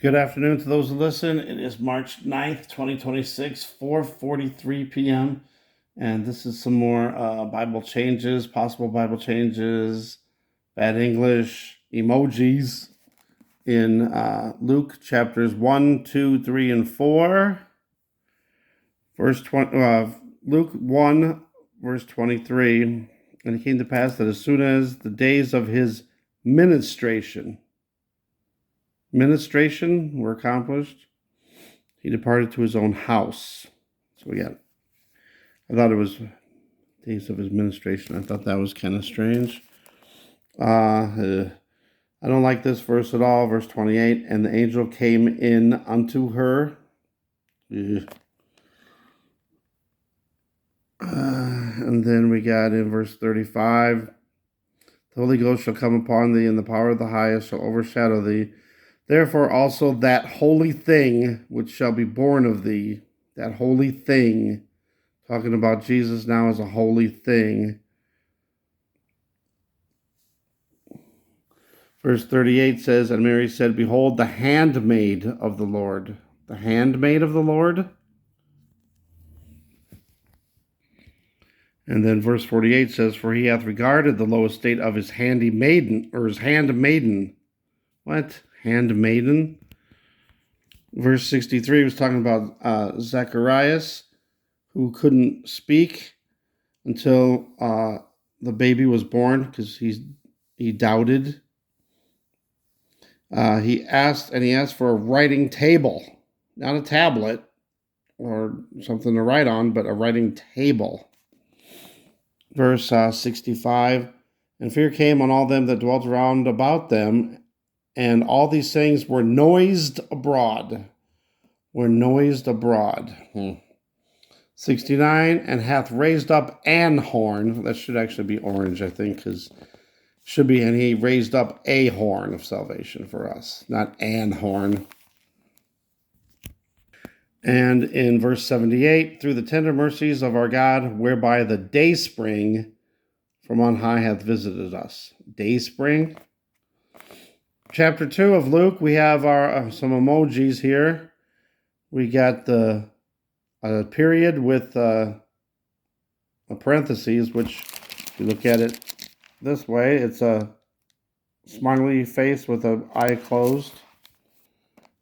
Good afternoon to those who listen. It is March 9th, 2026, 4:43 p.m. And this is some more Bible changes, possible Bible changes, bad English, emojis in Luke chapters 1, 2, 3, and 4. Luke 1, verse 23. And it came to pass that as soon as the days of his ministration were accomplished, he departed to his own house. So I thought it was days of his ministration. I thought that was kind of strange. I don't like this verse at all. Verse 28, and the angel came in unto her. And then we got in verse 35, the Holy Ghost shall come upon thee, and the power of the highest shall overshadow thee. Therefore also that holy thing which shall be born of thee, that holy thing, talking about Jesus now as a holy thing. Verse 38 says, and Mary said, behold, the handmaid of the Lord. The handmaid of the Lord? And then verse 48 says, for he hath regarded the low estate of his handmaiden. What? Handmaiden. Verse 63 was talking about Zacharias, who couldn't speak until the baby was born because he doubted. He asked for a writing table, not a tablet or something to write on, but a writing table. Verse 65, and fear came on all them that dwelt round about them, and all these things were noised abroad. 69, and hath raised up an horn. That should actually be orange, I think, because should be, and he raised up a horn of salvation for us, not an horn. And in verse 78, through the tender mercies of our God, whereby the dayspring from on high hath visited us. Dayspring. Chapter 2 of Luke, we have our some emojis here. We got the period with a parentheses, which if you look at it this way, it's a smiley face with an eye closed.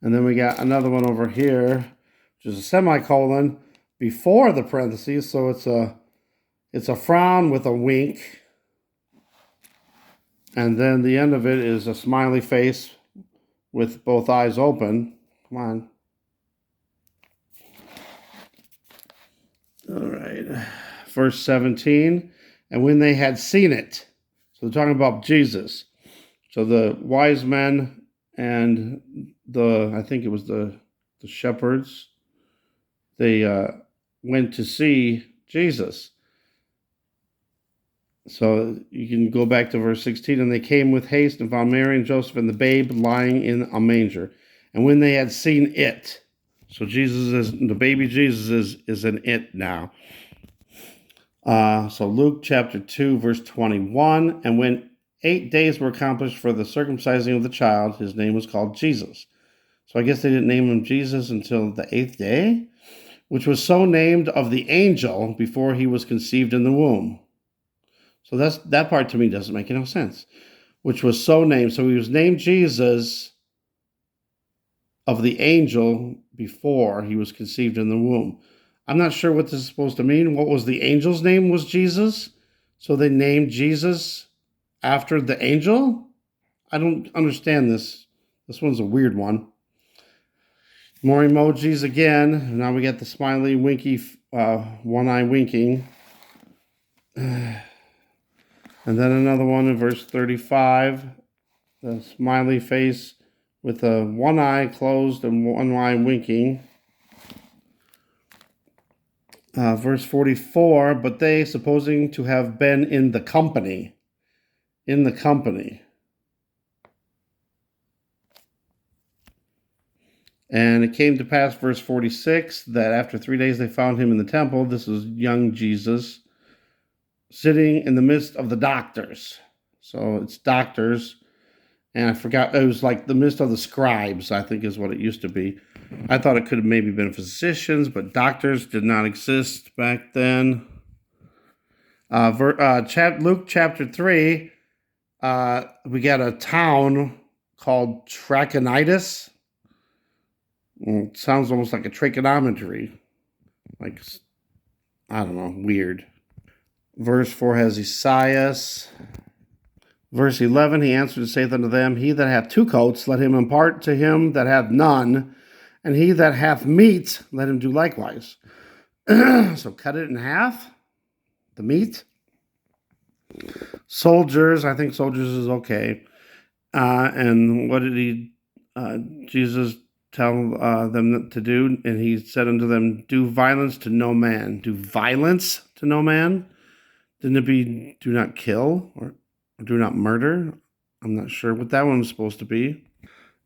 And then we got another one over here, which is a semicolon before the parentheses, so it's a frown with a wink. And then the end of it is a smiley face with both eyes open. Come on. All right. Verse 17, and when they had seen it, so they're talking about Jesus. So the wise men and I think it was the shepherds, they went to see Jesus. So you can go back to verse 16, and they came with haste and found Mary and Joseph and the babe lying in a manger. And when they had seen it, so the baby Jesus is an it now. So Luke chapter 2, verse 21, and when 8 days were accomplished for the circumcising of the child, his name was called Jesus. So I guess they didn't name him Jesus until the 8th day, which was so named of the angel before he was conceived in the womb. So that part to me doesn't make any sense. Which was so named. So he was named Jesus of the angel before he was conceived in the womb. I'm not sure what this is supposed to mean. What was the angel's name was Jesus? So they named Jesus after the angel? I don't understand this. This one's a weird one. More emojis again. Now we got the smiley, winky, one eye winking. And then another one in verse 35, the smiley face with one eye closed and one eye winking. Verse 44, but they, supposing to have been in the company. And it came to pass, verse 46, that after 3 days they found him in the temple. This was young Jesus, sitting in the midst of the doctors. So it's doctors. And I forgot, it was like the midst of the scribes, I think is what it used to be. I thought it could have maybe been physicians, but doctors did not exist back then. Luke chapter 3, we got a town called Trachonitis. It sounds almost like a trigonometry. Like, I don't know, weird. Verse 4 has Eliseus. Verse 11, he answered and saith unto them, He that hath 2 coats, let him impart to him that hath none, and he that hath meat, let him do likewise. So cut it in half, the meat. Soldiers, I think soldiers is okay. And what did Jesus tell them to do? And he said unto them, do violence to no man. Do violence to no man? Didn't it be do not kill or do not murder? I'm not sure what that one was supposed to be.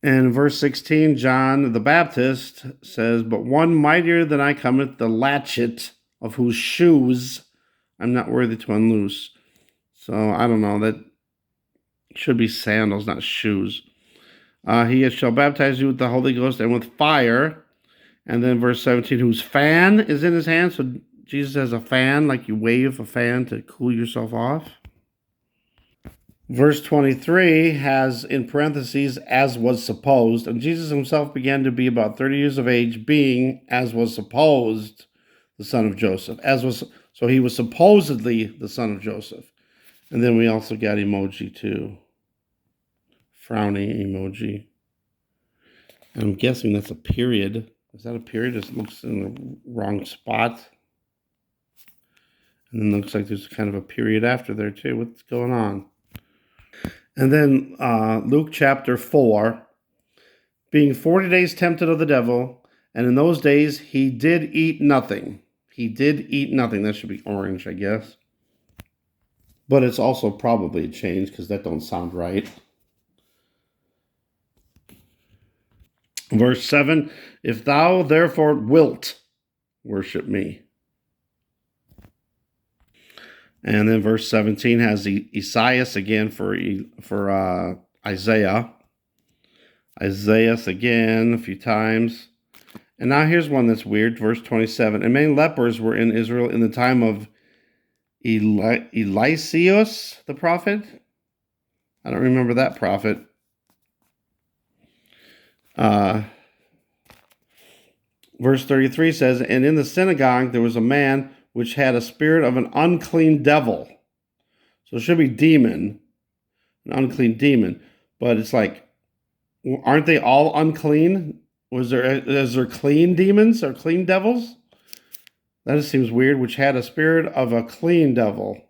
And verse 16, John the Baptist says, But one mightier than I cometh, the latchet of whose shoes I'm not worthy to unloose. So I don't know, that should be sandals, not shoes. He shall baptize you with the Holy Ghost and with fire. And then verse 17, whose fan is in his hand. So Jesus has a fan, like you wave a fan to cool yourself off. Verse 23 has in parentheses, as was supposed. And Jesus himself began to be about 30 years of age, being, as was supposed, the son of Joseph. So he was supposedly the son of Joseph. And then we also got emoji too. Frowny emoji. And I'm guessing that's a period. Is that a period? It looks in the wrong spot. And then looks like there's kind of a period after there too. What's going on? And then Luke chapter 4, being 40 days tempted of the devil, and in those days he did eat nothing. He did eat nothing. That should be orange, I guess. But it's also probably a change because that don't sound right. Verse 7, if thou therefore wilt worship me. And then verse 17 has Eliseus again for Isaiah. Isaiah again a few times. And now here's one that's weird. Verse 27. And many lepers were in Israel in the time of Eliseus the prophet. I don't remember that prophet. Verse 33 says, and in the synagogue there was a man which had a spirit of an unclean devil. So it should be demon, an unclean demon. But it's like, aren't they all unclean? Is there clean demons or clean devils? That just seems weird, which had a spirit of a clean devil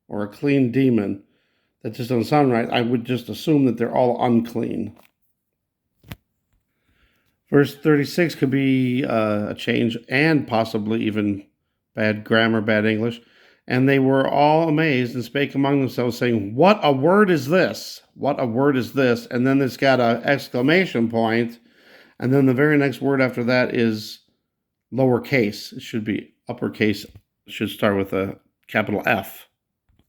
or a clean demon. That just doesn't sound right. I would just assume that they're all unclean. Verse 36 could be a change and possibly even bad grammar, bad English. And they were all amazed and spake among themselves, saying, what a word is this? What a word is this? And then it's got an exclamation point. And then the very next word after that is lowercase. It should be uppercase. It should start with a capital F.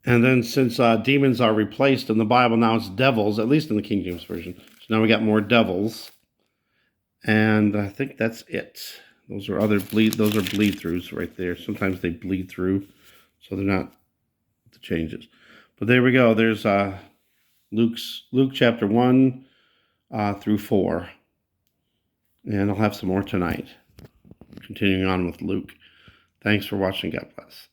And then since demons are replaced in the Bible, now it's devils, at least in the King James Version. So now we got more devils. And I think that's it. Those are bleed throughs right there. Sometimes they bleed through, so they're not the changes. But there we go. There's Luke chapter 1 through 4. And I'll have some more tonight. Continuing on with Luke. Thanks for watching. God bless.